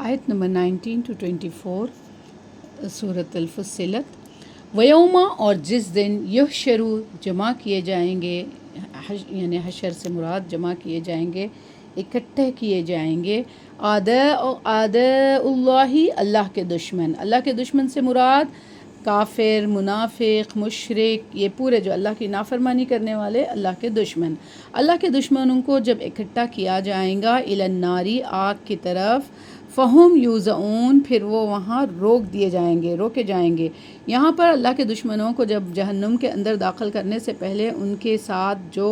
آیت number 19 to 24 سورۃ الفصلت۔ ویوما، اور جس دن یحشرو، جمع کیے جائیں گے، یعنی حشر سے مراد جمع کیے جائیں گے، اکٹھے کیے جائیں گے، اعداء اللہ، اللہ کے دشمن۔ اللہ کے دشمن سے مراد کافر، منافق، مشرک، یہ پورے جو اللہ کی نافرمانی کرنے والے اللہ کے دشمن۔ اللہ کے دشمنوں کو جب اکٹھا کیا جائیں گا الی النار، آگ کی طرف، فہم یوزعون، پھر وہ وہاں روکے جائیں گے۔ یہاں پر اللہ کے دشمنوں کو جب جہنم کے اندر داخل کرنے سے پہلے ان کے ساتھ جو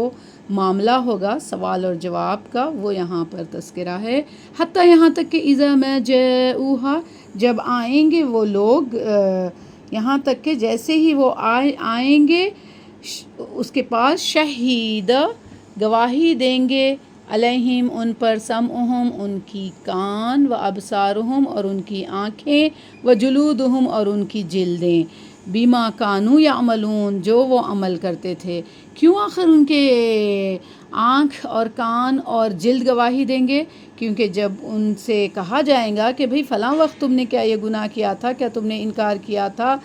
معاملہ ہوگا سوال اور جواب کا، وہ یہاں پر تذکرہ ہے۔ حتیٰ یہاں تک کہ اذا ما جاؤہا، جب آئیں گے وہ لوگ، یہاں تک کہ جیسے ہی وہ آئیں گے اس کے پاس، شہید، گواہی دیں گے، علیہم، ان پر، سمعہم، ان کی کان، و ابصارہم، اور ان کی آنکھیں، و جلودہم، اور ان کی جلدیں، بما کانوا یعملون، جو وہ عمل کرتے تھے۔ کیوں آخر ان کے آنکھ اور کان اور جلد گواہی دیں گے؟ کیونکہ جب ان سے کہا جائے گا کہ بھئی فلاں وقت تم نے کیا یہ گناہ کیا تھا، کیا تم نے انکار کیا تھا،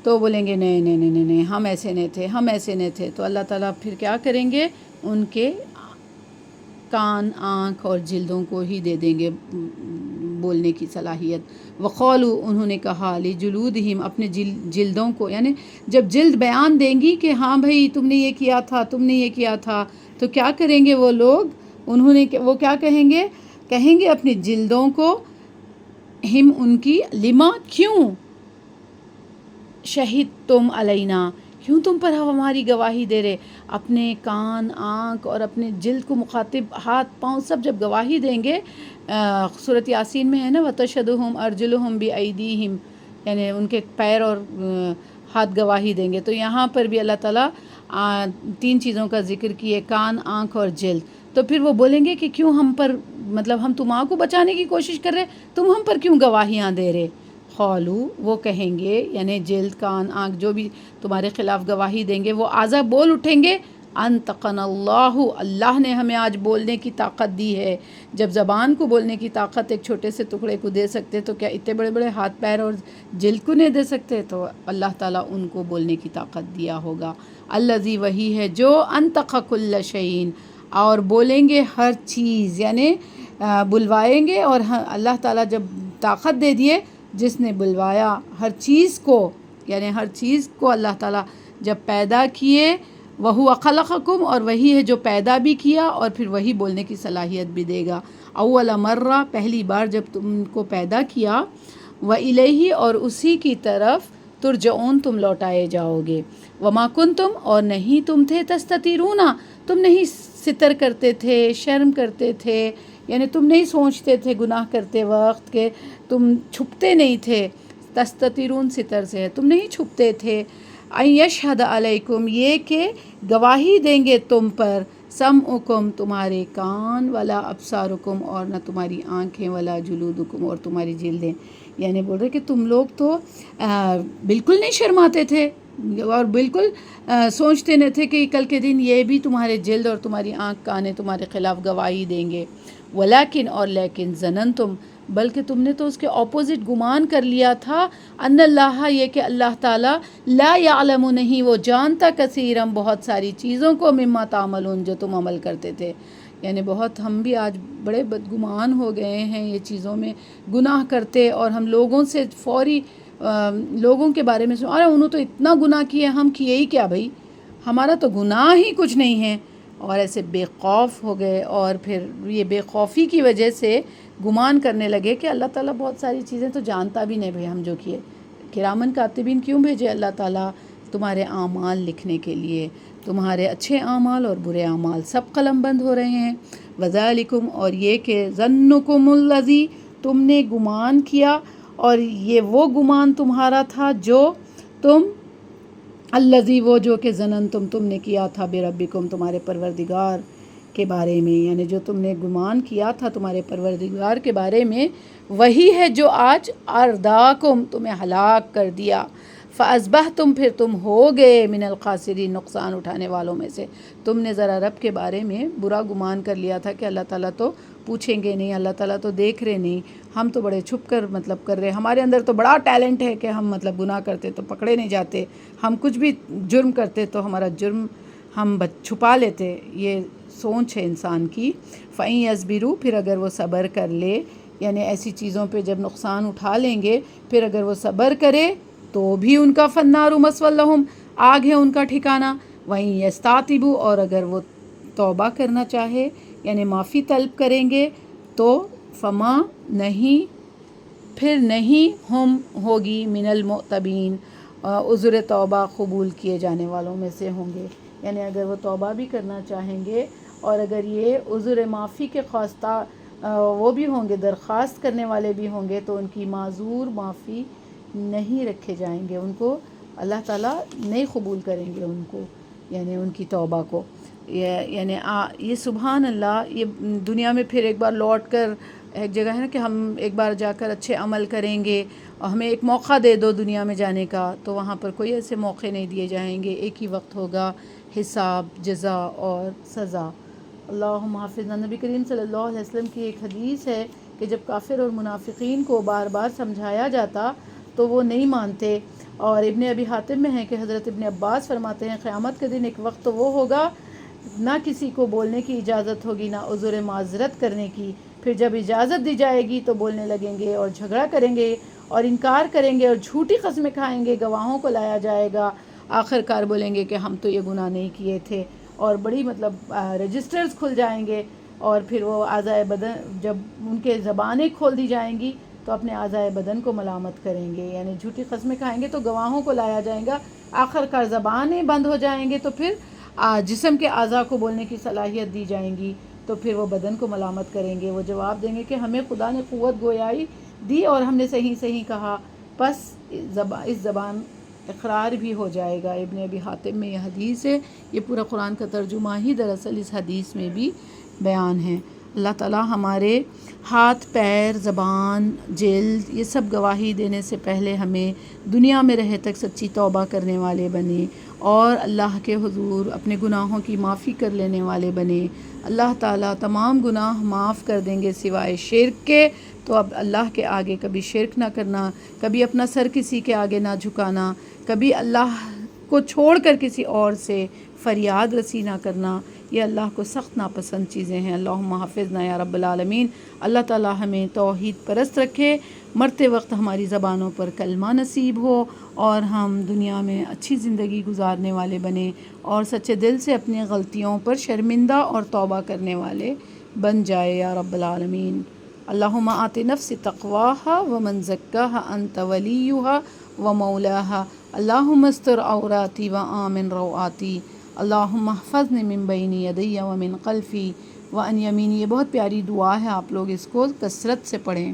تو بولیں گے نہیں، ہم ایسے نہیں تھے۔ تو اللہ تعالیٰ پھر کیا کریں گے؟ ان کے کان، آنکھ اور جلدوں کو ہی دے دیں گے بولنے کی صلاحیت۔ وقالو، انہوں نے کہا، لجلودہم، اپنے جلدوں کو، یعنی جب جلد بیان دیں گی کہ ہاں بھئی تم نے یہ کیا تھا، تو کیا کریں گے وہ لوگ؟ وہ کیا کہیں گے اپنی جلدوں کو، ہم، ان کی، لما، کیوں، شہدتم علینا، کیوں تم پر ہماری گواہی دے رہے؟ اپنے کان، آنکھ اور اپنے جلد کو مخاطب، ہاتھ پاؤں سب جب گواہی دیں گے، سورۃ یاسین میں ہے نا، وَتَشْهَدُهُمْ أَرْجُلُهُمْ بِأَيْدِيهِمْ، یعنی ان کے پیر اور ہاتھ گواہی دیں گے۔ تو یہاں پر بھی اللہ تعالیٰ 3 چیزوں کا ذکر کیے، کان، آنکھ اور جلد۔ تو پھر وہ بولیں گے کہ کیوں ہم پر، مطلب ہم تمہاں کو بچانے کی کوشش کر رہے، تم ہم پر کیوں گواہیاں دے رہے؟ قالو، وہ کہیں گے، یعنی جلد، کان، آنکھ جو بھی تمہارے خلاف گواہی دیں گے، وہ اعضا بول اٹھیں گے، انطقنا اللہ، اللہ نے ہمیں آج بولنے کی طاقت دی ہے۔ جب زبان کو بولنے کی طاقت ایک چھوٹے سے ٹکڑے کو دے سکتے، تو کیا اتنے بڑے بڑے ہاتھ پیر اور جلد کو نہیں دے سکتے؟ تو اللہ تعالیٰ ان کو بولنے کی طاقت دیا ہوگا۔ الذی، وہی ہے جو، انطق کل شیء، اور بولیں گے ہر چیز، یعنی بلوائیں گے، اور اللہ تعالیٰ جب طاقت دے دیے، جس نے بلوایا ہر چیز کو، یعنی ہر چیز کو اللہ تعالیٰ جب پیدا کیے، وَهُوَ خَلَقَكُمْ، اور وہی ہے جو پیدا بھی کیا، اور پھر وہی بولنے کی صلاحیت بھی دے گا۔ اول مرہ، پہلی بار جب تم کو پیدا کیا، وَإِلَيْهِ، اور اسی کی طرف، ترجعون، تم لوٹائے جاؤ گے۔ وَمَا كُنْتُمْ، اور نہیں تم تھے، تستترون، تم نہیں ستر کرتے تھے، شرم کرتے تھے، یعنی تم نہیں سوچتے تھے گناہ کرتے وقت کہ تم چھپتے نہیں تھے، تستترون ستر سے ہے، تم نہیں چھپتے تھے، ان یشہد علیکم، یہ کہ گواہی دیں گے تم پر، سمعکم، تمہارے کان، ولا ابصارکم، اور نہ تمہاری آنکھیں، ولا جلودکم، اور تمہاری جلدیں۔ یعنی بول رہے کہ تم لوگ تو بالکل نہیں شرماتے تھے، اور بالکل سوچتے نہیں تھے کہ کل کے دن یہ بھی تمہارے جلد اور تمہاری آنکھ، کانیں تمہارے خلاف گواہی دیں گے۔ ولیکن، اور لیکن، ظننتم، بلکہ تم نے تو اس کے اپوزٹ گمان کر لیا تھا، ان اللہ، یہ کہ اللہ تعالیٰ، لا یعلم، نہیں وہ جانتا، کثیرم، بہت ساری چیزوں کو، مما تعملون، جو تم عمل کرتے تھے۔ یعنی بہت ہم بھی آج بڑے بدگمان ہو گئے ہیں یہ چیزوں میں، گناہ کرتے، اور ہم لوگوں سے فوری لوگوں کے بارے میں ارے انہوں تو اتنا گناہ کیا، ہم کیے ہی کیا بھائی، ہمارا تو گناہ ہی کچھ نہیں ہے، اور ایسے بے خوف ہو گئے، اور پھر یہ بے خوفی کی وجہ سے گمان کرنے لگے کہ اللہ تعالیٰ بہت ساری چیزیں تو جانتا بھی نہیں، بھائی ہم جو کیے۔ کرامن کاتبین کیوں بھیجے اللہ تعالیٰ؟ تمہارے اعمال لکھنے کے لیے، تمہارے اچھے اعمال اور برے اعمال سب قلم بند ہو رہے ہیں۔ وذالکم، اور یہ کہ، ظنکم الذی، تم نے گمان کیا، اور یہ وہ گمان تمہارا تھا جو تم، الذی، وہ جو کہ، ظننتم، تم نے کیا تھا، بربکم، تمہارے پروردگار کے بارے میں، یعنی جو تم نے گمان کیا تھا تمہارے پروردگار کے بارے میں، وہی ہے جو آج ارداکم، تمہیں ہلاک کر دیا۔ فاصبحتم، پھر تم ہو گئے، من الخاسرین، نقصان اٹھانے والوں میں سے۔ تم نے ذرا رب کے بارے میں برا گمان کر لیا تھا کہ اللہ تعالیٰ تو پوچھیں گے نہیں اللہ تعالیٰ تو دیکھ رہے نہیں، ہم تو بڑے چھپ کر مطلب کر رہے، ہمارے اندر تو بڑا ٹیلنٹ ہے کہ ہم مطلب گناہ کرتے تو پکڑے نہیں جاتے، ہم کچھ بھی جرم کرتے تو ہمارا جرم ہم چھپا لیتے، یہ سوچ ہے انسان کی۔ فَإِن يَصْبِرُوا، پھر اگر وہ صبر کر لے، یعنی ایسی چیزوں پہ جب نقصان اٹھا لیں گے پھر اگر وہ صبر کرے تو بھی ان کا فَالنَّارُ مَثْوًى لَهُمْ، آگ ہے ان کا ٹھکانہ۔ وَإِن يَسْتَعْتِبُوا، اور اگر وہ توبہ کرنا چاہے یعنی معافی طلب کریں گے تو فما، نہیں، پھر نہیں ہم ہوگی من المعتبین، عذر توبہ قبول کیے جانے والوں میں سے ہوں گے، یعنی اگر وہ توبہ بھی کرنا چاہیں گے اور اگر یہ عذر معافی کے خواستہ وہ بھی ہوں گے، درخواست کرنے والے بھی ہوں گے، تو ان کی معذور معافی نہیں رکھے جائیں گے، ان کو اللہ تعالیٰ نہیں قبول کریں گے ان کو، یعنی ان کی توبہ کو۔ یعنی یہ سبحان اللہ، یہ دنیا میں پھر ایک بار لوٹ کر ایک جگہ ہے نا کہ ہم ایک بار جا کر اچھے عمل کریں گے اور ہمیں ایک موقع دے دو دنیا میں جانے کا، تو وہاں پر کوئی ایسے موقع نہیں دیے جائیں گے، ایک ہی وقت ہوگا حساب، جزا اور سزا۔ اللہم حافظنا۔ نبی کریم صلی اللہ علیہ وسلم کی ایک حدیث ہے کہ جب کافر اور منافقین کو بار بار سمجھایا جاتا تو وہ نہیں مانتے، اور ابن ابی حاتم میں ہے کہ حضرت ابن عباس فرماتے ہیں قیامت کے دن ایک وقت تو وہ ہوگا نہ کسی کو بولنے کی اجازت ہوگی نہ عذر معذرت کرنے کی، پھر جب اجازت دی جائے گی تو بولنے لگیں گے اور جھگڑا کریں گے اور انکار کریں گے اور جھوٹی قسمیں کھائیں گے، گواہوں کو لایا جائے گا، آخر کار بولیں گے کہ ہم تو یہ گناہ نہیں کیے تھے، اور بڑی مطلب رجسٹرز کھل جائیں گے، اور پھر وہ اعضائے بدن جب ان کے زبانیں کھول دی جائیں گی تو اپنے اعضائے بدن کو ملامت کریں گے، یعنی جھوٹی قسمیں کھائیں گے تو گواہوں کو لایا جائے گا، آخر کار زبانیں بند ہو جائیں گے تو پھر جسم کے اعضاء کو بولنے کی صلاحیت دی جائیں گی، تو پھر وہ بدن کو ملامت کریں گے، وہ جواب دیں گے کہ ہمیں خدا نے قوت گویائی دی اور ہم نے صحیح صحیح کہا، پس اس زبان اقرار بھی ہو جائے گا۔ ابن ابی حاتم میں یہ حدیث ہے، یہ پورا قرآن کا ترجمہ ہی دراصل اس حدیث میں بھی بیان ہے۔ اللہ تعالیٰ ہمارے ہاتھ، پیر، زبان، جلد، یہ سب گواہی دینے سے پہلے ہمیں دنیا میں رہے تک سچی توبہ کرنے والے بنے اور اللہ کے حضور اپنے گناہوں کی معافی کر لینے والے بنے۔ اللہ تعالیٰ تمام گناہ معاف کر دیں گے سوائے شرک کے، تو اب اللہ کے آگے کبھی شرک نہ کرنا، کبھی اپنا سر کسی کے آگے نہ جھکانا، کبھی اللہ کو چھوڑ کر کسی اور سے فریاد رسی نہ کرنا، یہ اللہ کو سخت ناپسند چیزیں ہیں۔ اللہم حافظنا یا رب العالمین۔ اللہ تعالیٰ ہمیں توحید پرست رکھے، مرتے وقت ہماری زبانوں پر کلمہ نصیب ہو اور ہم دنیا میں اچھی زندگی گزارنے والے بنیں اور سچے دل سے اپنی غلطیوں پر شرمندہ اور توبہ کرنے والے بن جائے یا رب العالمین۔ اللہم آت نفس تقواہا ومن زکاہا انت ولیہا ومولاہا، اللہم استر عوراتی وآمن روآتی، اللہم احفظنی من بین یدی ومن خلفی وعن یمینی۔ یہ بہت پیاری دعا ہے، آپ لوگ اس کو کثرت سے پڑھیں۔